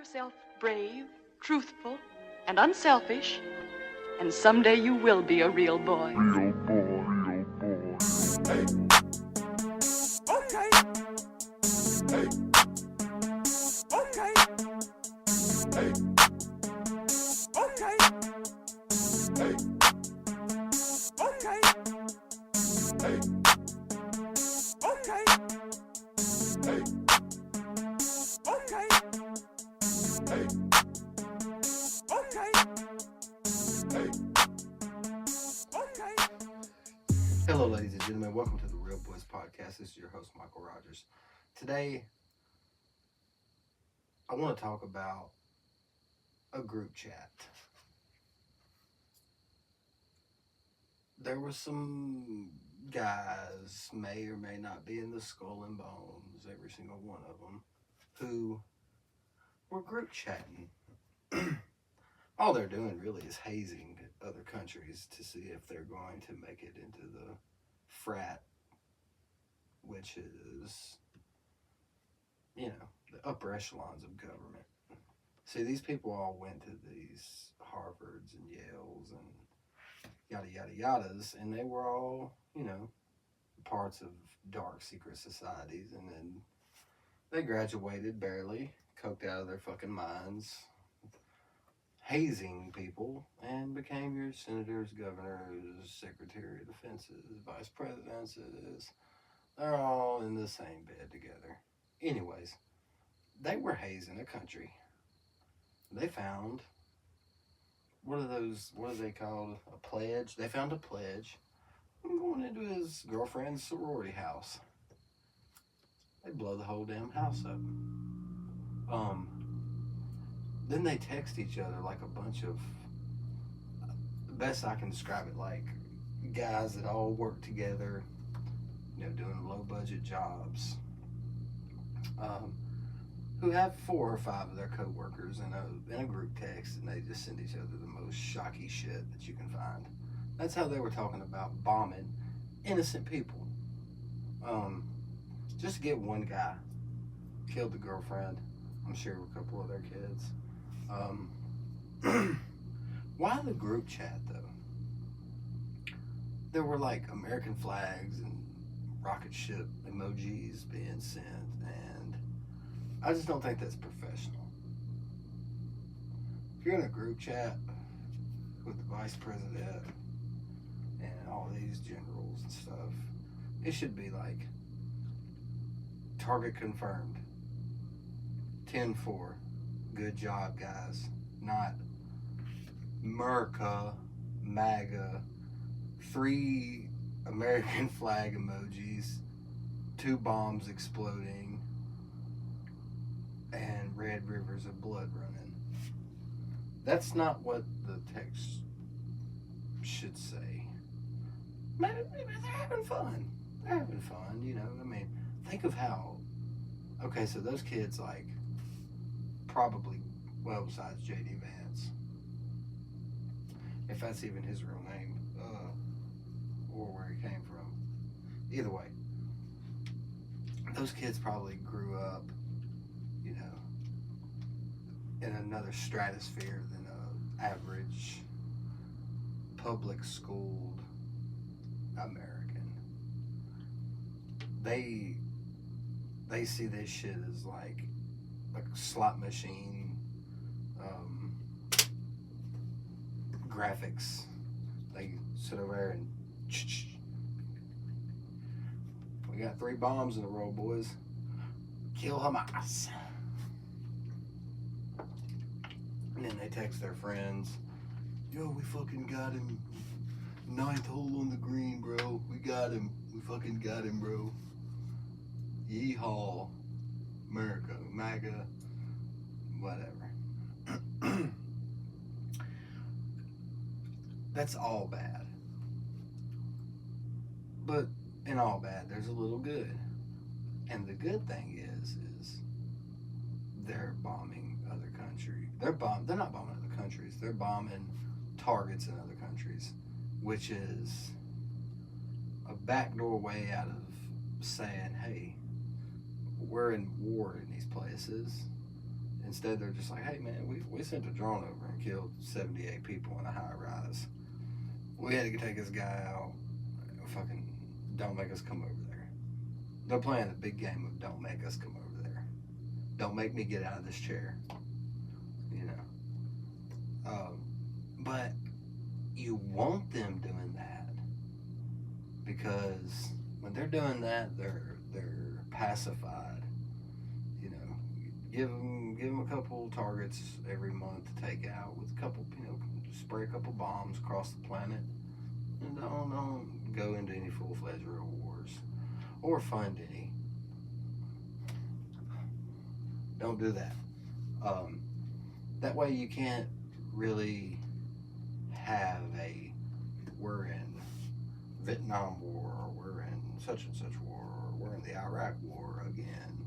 yourself brave, truthful, and unselfish, and someday you will be a real boy. Real boy, real boy. Hey. Okay. Hey. Okay. Hey. Okay. Hey. Okay. Hey. Okay. Hey. Okay. Hey. Okay. Hey. Okay. Hello, ladies and gentlemen. Welcome to the Real Boys Podcast. This is your host, Michael Rogers. Today, I want to talk about a group chat. There were some guys, may or may not be in the skull and bones, every single one of them, who were group chatting. All they're doing really is hazing other countries to see if they're going to make it into the frat, which is, you know, the upper echelons of government. See, these people all went to these Harvards and Yales and yada yada yadas, and they were all, you know, parts of dark secret societies, and then they graduated barely, coked out of their fucking minds, hazing people, and became your senators, governors, secretary of defenses, vice presidents. They're all in the same bed together. Anyways, they were hazing a country. They found, what are they called? A pledge? They found a pledge. I'm going into his girlfriend's sorority house. They blow the whole damn house up. Then they text each other like a bunch of, the best I can describe it, like guys that all work together, you know, doing low budget jobs, who have 4 or 5 of their co-workers in a group text, and they just send each other the most shocky shit that you can find. That's how they were talking about bombing innocent people. Just to get one guy killed the girlfriend. I'm sure a couple of their kids. Why the group chat though? There were like American flags and rocket ship emojis being sent, and I just don't think that's professional. If you're in a group chat with the vice president and all these generals and stuff, it should be like target confirmed, 10-4, good job guys, not America, MAGA, 3 American flag emojis, 2 bombs exploding, and red rivers of blood running. That's not what the text should say. Maybe they're having fun. They're having fun, you know. I mean, think of how, okay, so those kids, like, probably, well, besides J.D. Vance, if that's even his real name, or where he came from. Either way, those kids probably grew up, you know, in another stratosphere than an average public schooled American. They see this shit as like a slot machine, graphics. They sit over there and we got 3 bombs in a row, boys. Kill Hamas. And then they text their friends, yo, we fucking got him. 9th hole on the green, bro. We got him. We fucking got him, bro. Yeehaw. America, MAGA, whatever. That's all bad. But in all bad, there's a little good. And the good thing is they're bombing other countries. They're not bombing other countries. They're bombing targets in other countries, which is a backdoor way out of saying, hey, we're in war in these places. Instead, they're just like, hey man, we sent a drone over and killed 78 people in a high rise. We had to take this guy out. Fucking don't make us come over there. They're playing the big game of don't make us come over there. Don't make me get out of this chair. You know. But you want them doing that because when they're doing that, they're pacified. You know, give them a couple targets every month to take out with a couple, spray a couple bombs across the planet, and don't go into any full-fledged real wars or fund any. Don't do that. That way you can't really have we're in Vietnam War, or we're in such and such war, or we're in the Iraq War again,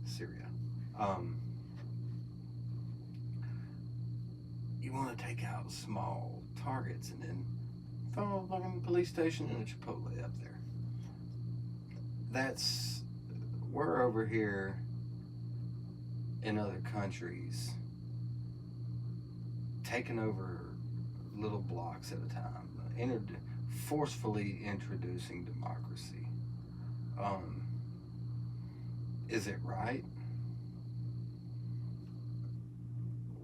Syria. You want to take out small targets and then throw a fucking police station and a Chipotle up there. We're over here in other countries taking over little blocks at a time, forcefully introducing democracy. Is it right?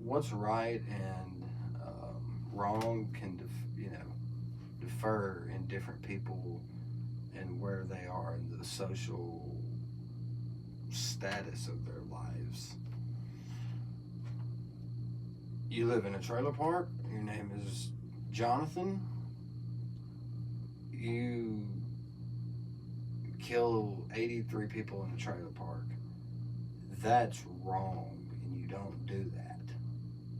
What's right and wrong can differ in different people and where they are in the social status of their lives. You live in a trailer park, your name is Jonathan, you kill 83 people in a trailer park. That's wrong, and you don't do that.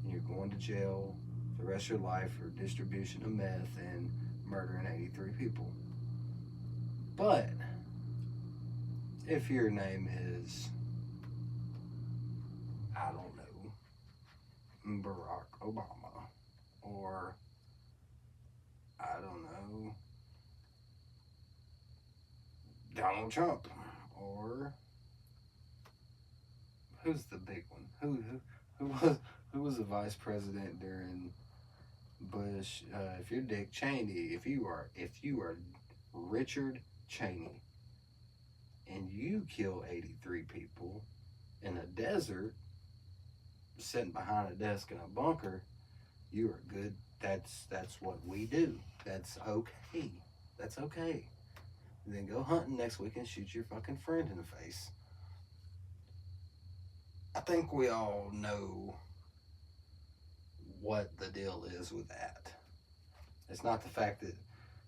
And you're going to jail the rest of your life for distribution of meth and murdering 83 people. But if your name is, I don't know, Barack Obama, or I don't know, Donald Trump, or who's the big one? Who was the vice president during Bush? If you're Dick Cheney, if you are Richard Cheney, and you kill 83 people in a desert, sitting behind a desk in a bunker, you are good. That's what we do. That's okay. That's okay. And then go hunting next week and shoot your fucking friend in the face. I think we all know what the deal is with that. It's not the fact that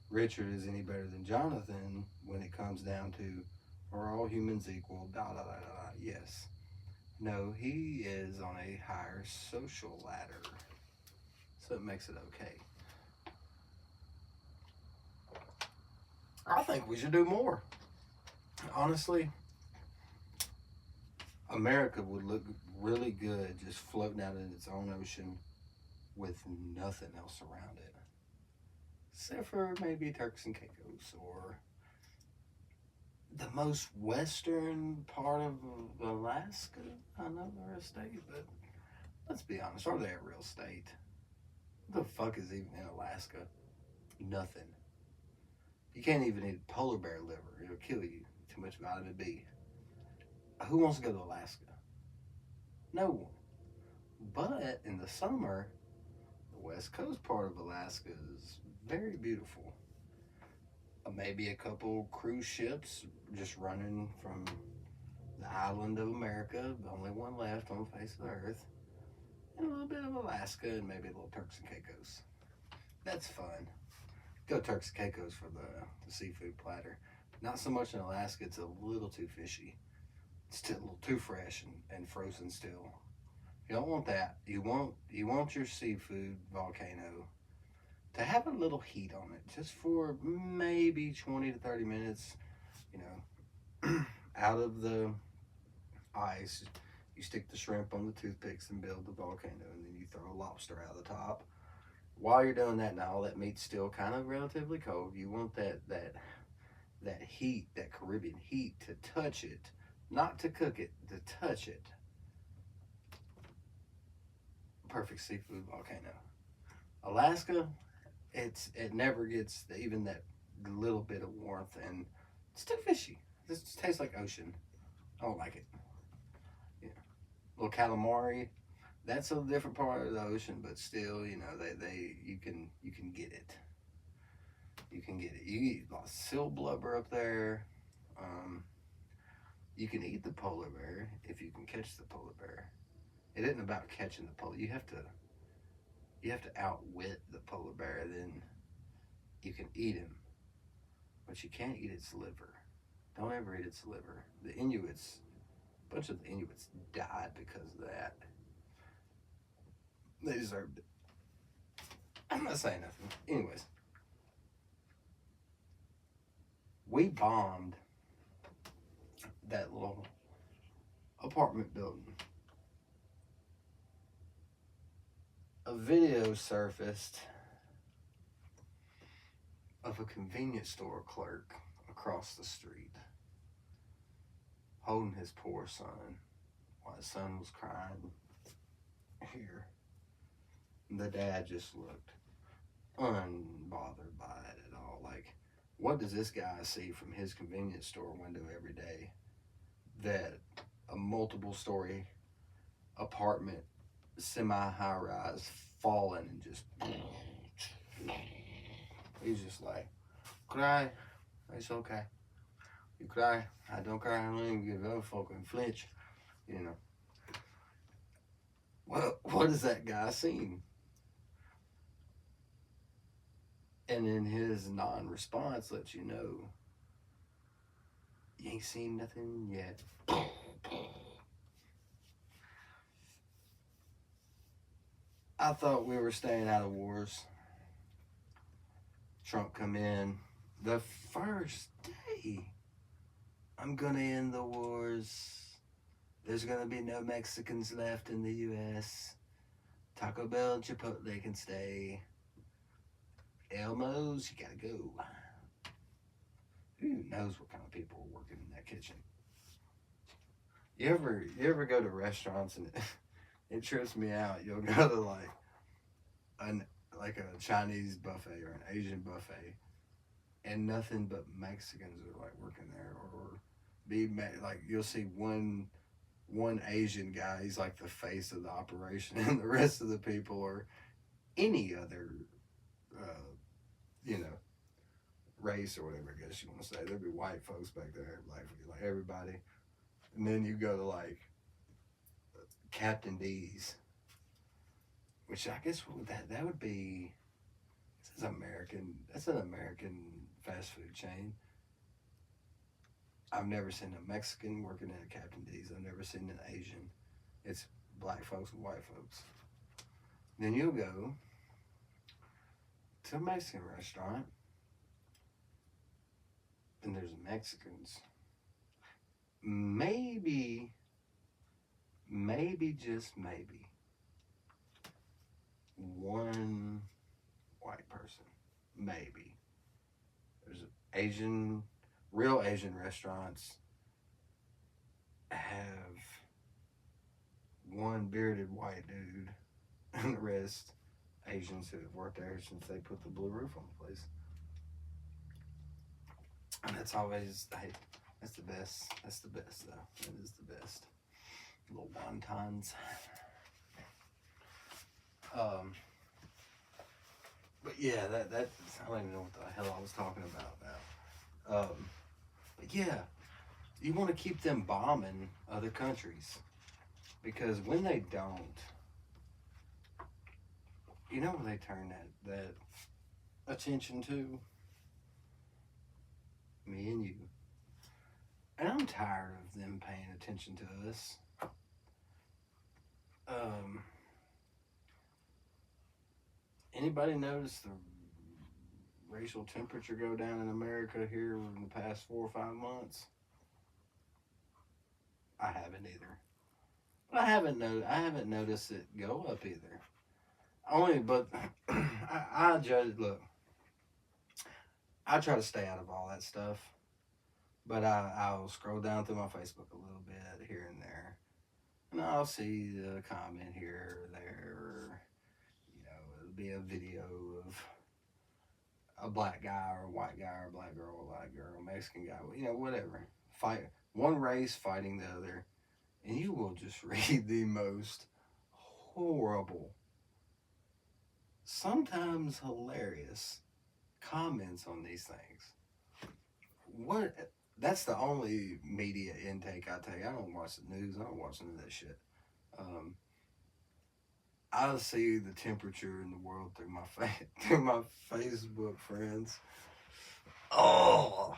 Richard is any better than Jonathan when it comes down to are all humans equal, yes. No, he is on a higher social ladder. So it makes it okay. I think we should do more. Honestly, America would look really good just floating out in its own ocean with nothing else around it. Except for maybe Turks and Caicos or the most western part of Alaska. I know they're a state, but let's be honest, are they a real state? What the fuck is even in Alaska? Nothing. You can't even eat polar bear liver. It'll kill you. Too much vitamin B. Who wants to go to Alaska? No one. But in the summer, the west coast part of Alaska is very beautiful. Maybe a couple cruise ships just running from the island of America, the only one left on the face of the earth, and a little bit of Alaska, and maybe a little Turks and Caicos. That's fun. Go Turks and Caicos for the seafood platter. Not so much in Alaska, it's a little too fishy. It's still a little too fresh and frozen still. You don't want that. You want your seafood volcano to have a little heat on it, just for maybe 20 to 30 minutes, out of the ice. You stick the shrimp on the toothpicks and build the volcano, and then you throw a lobster out of the top. While you're doing that, now all that meat's still kind of relatively cold. You want that heat, that Caribbean heat, to touch it Not to cook it, to touch it. Perfect seafood volcano. Alaska, it never gets even that little bit of warmth, and it's too fishy. It just tastes like ocean. I don't like it. Yeah, little calamari. That's a different part of the ocean, but still, they you can get it. You can get it. You eat a lot of seal blubber up there. Um, you can eat the polar bear if you can catch the polar bear. It isn't about catching the polar. You have to outwit the polar bear. Then you can eat him, but you can't eat its liver. Don't ever eat its liver. The Inuits, a bunch of the Inuits died because of that. They deserved it. I'm not saying nothing. Anyways, we bombed that little apartment building. A video surfaced of a convenience store clerk across the street holding his poor son while his son was crying here. The dad just looked unbothered by it at all. Like, what does this guy see from his convenience store window every day that a multiple story apartment, semi-high rise, falling and just... He's just like, cry, it's okay. You cry, I don't cry, I don't even give a fuck and flinch, What has that guy seen? And then his non-response lets you know, you ain't seen nothing yet. I thought we were staying out of wars. Trump come in the first day. I'm gonna end the wars. There's gonna be no Mexicans left in the U.S. Taco Bell and Chipotle can stay. Elmo's, you gotta go. Who knows what kind of people are working in that kitchen? You ever go to restaurants and it trips me out. You'll go to like a Chinese buffet or an Asian buffet, and nothing but Mexicans are like working there, or like you'll see one Asian guy. He's like the face of the operation, and the rest of the people are any other, race or whatever I guess you want to say. There'd be white folks back there, like everybody, and then you go to like Captain D's, which I guess that would be, that's an American fast food chain. I've never seen a Mexican working at a Captain D's. I've never seen an Asian. It's black folks and white folks. Then you'll go to a Mexican restaurant and there's Mexicans. Maybe, just maybe, one white person. Maybe. There's real Asian restaurants have one bearded white dude and the rest Asians who have worked there since they put the blue roof on the place. And that's always, hey, that's the best. That's the best, though. That is the best. Little wontons. But yeah, that's, I don't even know what the hell I was talking about now. But yeah, you want to keep them bombing other countries, because when they don't, you know where they turn that attention to? Me and you. And I'm tired of them paying attention to us. Anybody notice the racial temperature go down in America here in the past 4 or 5 months? I haven't either. But I haven't noticed it go up either. But I judge. Look, I try to stay out of all that stuff. But I'll scroll down through my Facebook a little bit here and there, and I'll see the comment here or there, or it'll be a video of a black guy or a white guy or a black girl or a white girl, Mexican guy, whatever. Fight one race fighting the other, and you will just read the most horrible, sometimes hilarious comments on these things. What? That's the only media intake I take. I don't watch the news. I don't watch none of that shit. I see the temperature in the world through through my Facebook friends. Oh,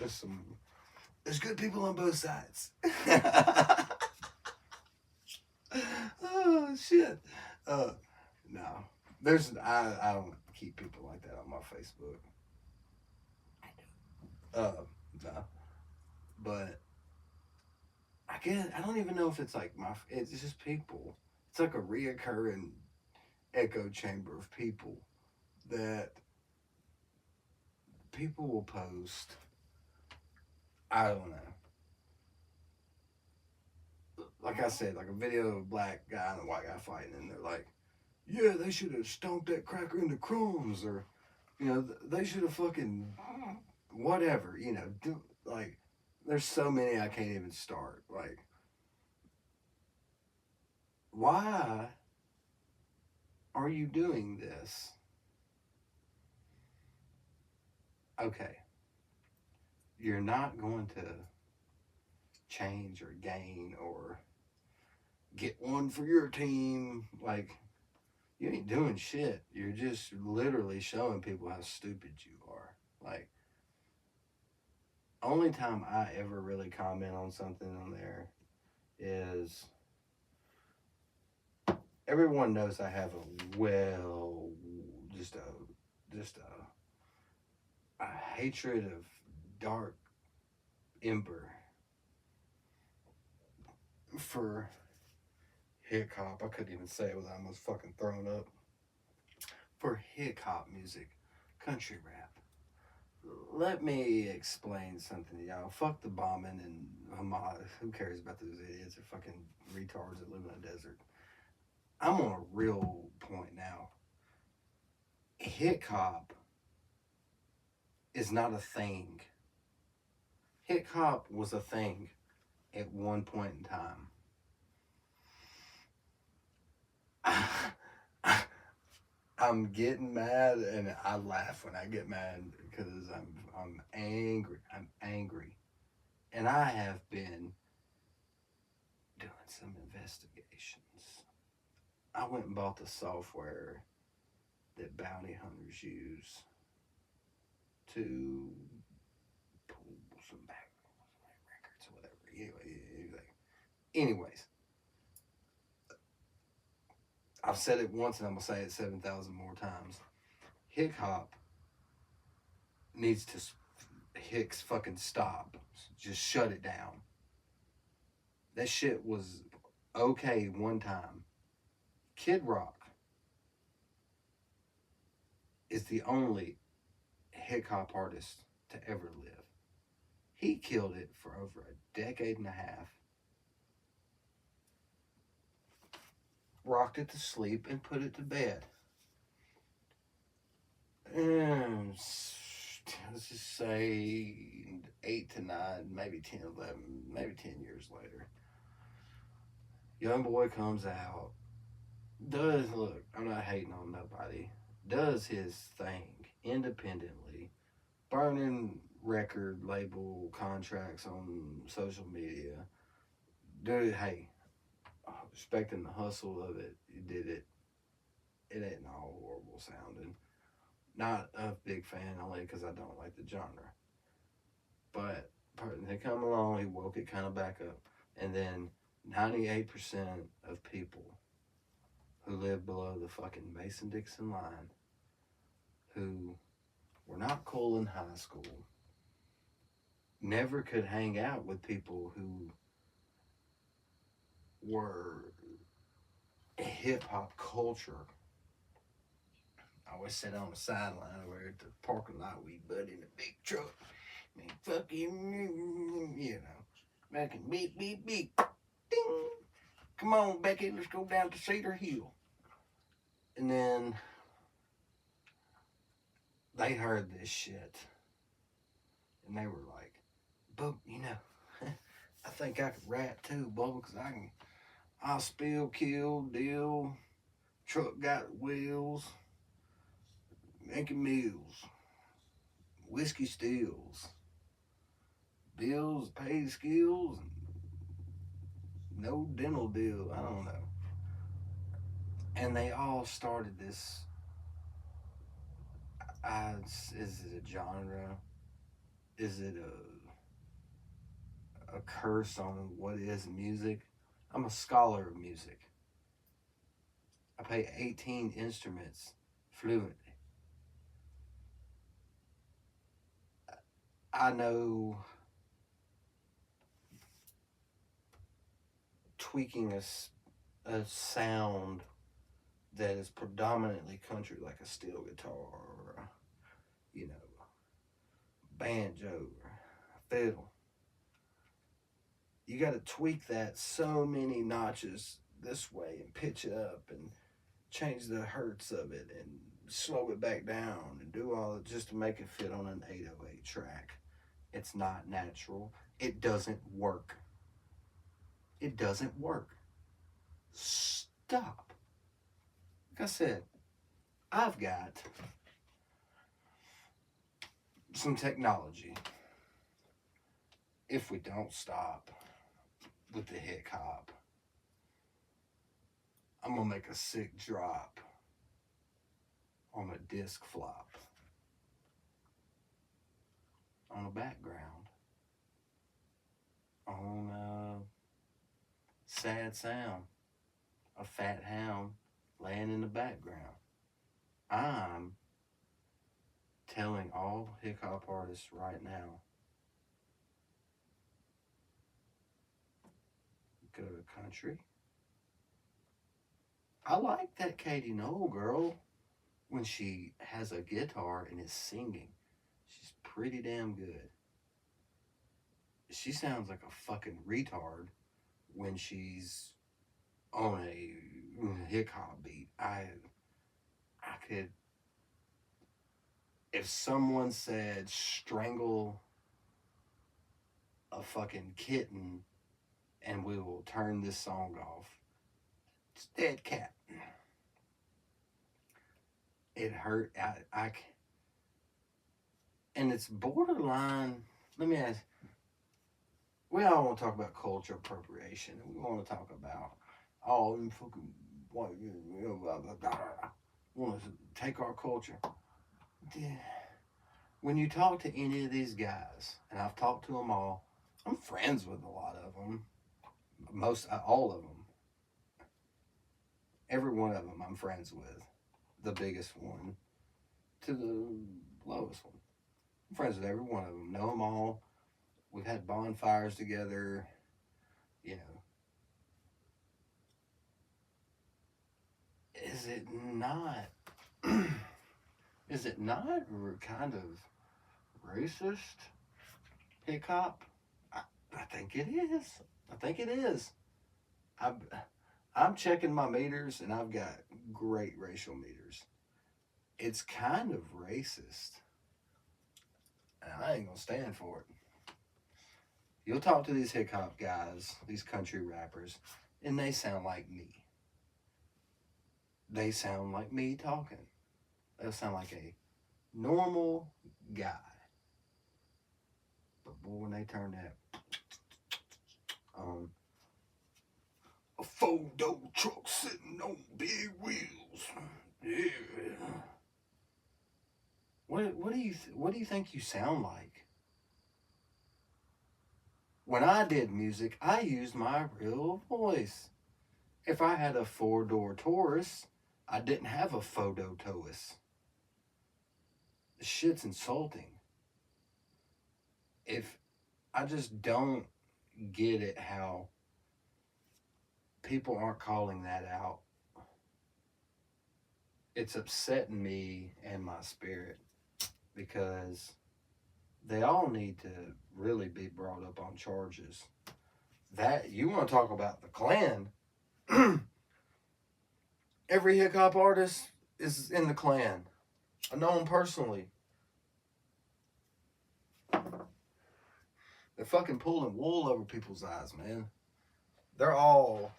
there's good people on both sides. Oh shit. No, I don't keep people like that on my Facebook. No, but I don't even know if it's like it's just people. It's like a reoccurring echo chamber of people that people will post. I don't know. Like I said, like a video of a black guy and a white guy fighting, and they're like, yeah, they should have stomped that cracker into crumbs, or, they should have fucking whatever, like, there's so many I can't even start. Like, why are you doing this? Okay. You're not going to change or gain or get one for your team. Like, you ain't doing shit. You're just literally showing people how stupid you are. Like, only time I ever really comment on something on there is everyone knows I have just a hatred of dark ember for HickHop. I couldn't even say it without almost fucking throwing up. For HickHop music, country rap. Let me explain something to y'all. Fuck the bombing and Hamas. Who cares about those idiots? They're fucking retards that live in a desert. I'm on a real point now. HickHop is not a thing. HickHop was a thing at one point in time. I'm getting mad, and I laugh when I get mad because I'm angry. I'm angry, and I have been doing some investigations. I went and bought the software that bounty hunters use to pull some back records or whatever. Anyways, I've said it once and I'm going to say it 7,000 more times. HickHop needs to Hicks fucking stop. Just shut it down. That shit was okay one time. Kid Rock is the only HickHop artist to ever live. He killed it for over a decade and a half. Rocked it to sleep and put it to bed. And let's just say 8 to 9, maybe 10, 11, maybe 10 years later. Young boy comes out, look, I'm not hating on nobody, does his thing independently, burning record label contracts on social media. Dude, hey, respecting the hustle of it, you did it. It ain't all horrible sounding. Not a big fan, only because I don't like the genre. But they come along, he woke it kind of back up. And then 98% of people who live below the fucking Mason-Dixon line, who were not cool in high school, never could hang out with people who were hip-hop culture. I always sit on the sideline over at the parking lot with Buddy in the big truck. I mean, fuck you, you know. Fucking beep, beep, beep. Ding. Come on, Becky, let's go down to Cedar Hill. And then they heard this shit. And they were like, but, you know, I think I could rap too, Bubba, because I'll spill, kill, deal, truck got wheels, making meals, whiskey steals, bills, paid skills, no dental deal, I don't know. And they all started this, is it a genre? Is it a curse on what is music? I'm a scholar of music. I play 18 instruments fluently. I know tweaking a sound that is predominantly country, like a steel guitar or a, you know, banjo or a fiddle. You got to tweak that so many notches this way and pitch it up and change the hertz of it and slow it back down and do all it just to make it fit on an 808 track. It's not natural. It doesn't work. It doesn't work. Stop. Like I said, I've got some technology. If we don't stop with the HickHop, I'm gonna make a sick drop on a disc flop on a background on a sad sound, a fat hound laying in the background. I'm telling all HickHop artists right now, go to country. I like that Katie Noel girl when she has a guitar and is singing. She's pretty damn good. She sounds like a fucking retard when she's on a HickHop beat. I could, if someone said strangle a fucking kitten and we will turn this song off, it's dead cat. It hurt. And it's borderline. Let me ask. We all want to talk about culture appropriation, and we want to talk about all them fucking white, blah, blah, blah, blah. Want to take our culture. When you talk to any of these guys, and I've talked to them all, I'm friends with a lot of them. All of them. Every one of them I'm friends with. The biggest one to the lowest one. I'm friends with every one of them. Know them all. We've had bonfires together. You know. Is it not kind of racist, HickHop? I think it is. I think it is. I'm checking my meters, and I've got great racial meters. It's kind of racist. And I ain't gonna stand for it. You'll talk to these HickHop guys, these country rappers, and they sound like me. They sound like me talking. They'll sound like a normal guy. But boy, when they turn that on, a 4-door truck sitting on big wheels. Yeah. What do you think you sound like? When I did music, I used my real voice. If I had a 4-door Taurus, I didn't have a photo Taurus. Shit's insulting. If I just don't get it how people aren't calling that out. It's upsetting me and my spirit because they all need to really be brought up on charges. That, you want to talk about the Klan? Every hip hop artist is in the Klan. I know them personally. They're fucking pulling wool over people's eyes, man. They're all,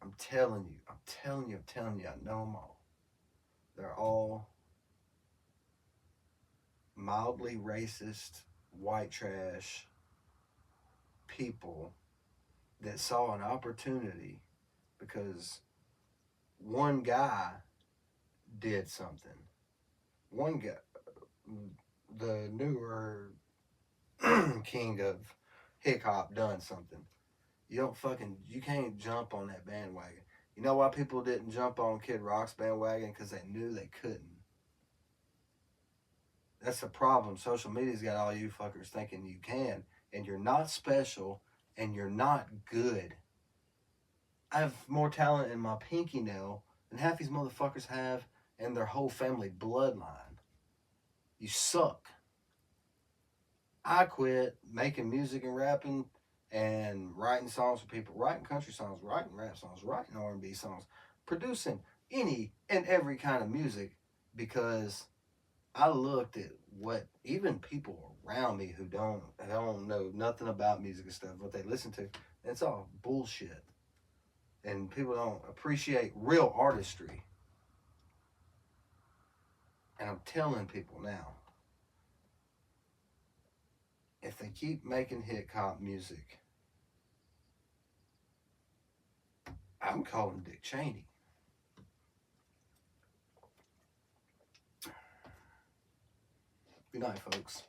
I'm telling you, I know them all. They're all mildly racist, white trash people that saw an opportunity because one guy did something. One guy, the newer king of HickHop, done something. You can't jump on that bandwagon. You know why people didn't jump on Kid Rock's bandwagon? Because they knew they couldn't. That's the problem. Social media's got all you fuckers thinking you can, and you're not special, and you're not good. I have more talent in my pinky nail than half these motherfuckers have in their whole family bloodline. You suck. I quit making music and rapping and writing songs for people, writing country songs, writing rap songs, writing R&B songs, producing any and every kind of music because I looked at what even people around me who don't know nothing about music and stuff, what they listen to, it's all bullshit. And people don't appreciate real artistry. And I'm telling people now, if they keep making hip-hop music, I'm calling Dick Cheney. Good night, folks.